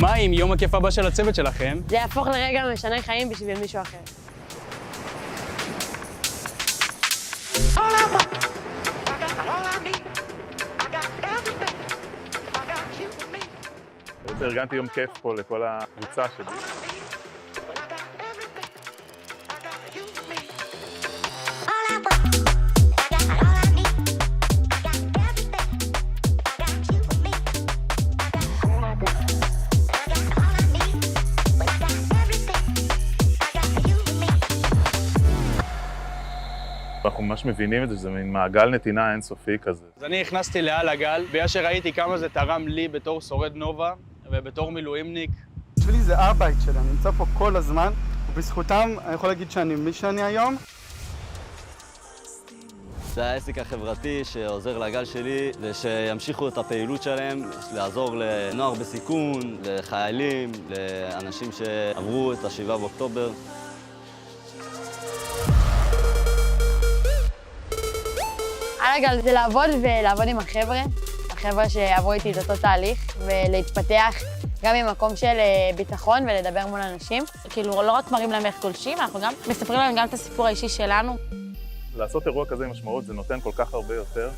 מה עם יום הכיף הבא של הצוות שלכם? זה יהפוך לרגע משנה חיים בשביל מישהו אחר. ארגנתי יום כיף פה לכל הקבוצה שלי. אנחנו ממש מבינים את זה, זה מין מעגל נתינה אינסופי כזה. אז אני נכנסתי לעל הגל, בגלל שראיתי כמה זה תרם לי בתור שורד נובה ובתור מילואימניק. בשבילי זה הבית שלי, אני נמצא פה כל הזמן, ובזכותם אני יכול להגיד שאני מי שאני היום. זה העסק החברתי שעוזר לגל שלי, ושימשיכו את הפעילות שלהם, לעזור לנוער בסיכון, לחיילים, לאנשים שעברו את ה-7 באוקטובר. על הגל זה לעבוד ולעבוד עם החבר'ה שיעברו איתי את אותו תהליך, ולהתפתח גם ממקום של ביטחון ולדבר מול אנשים. כאילו, לא רק מראים להם איך גולשים, אנחנו גם מספרים להם גם את הסיפור האישי שלנו. לעשות אירוע כזה עם משמעות זה נותן כל כך הרבה יותר.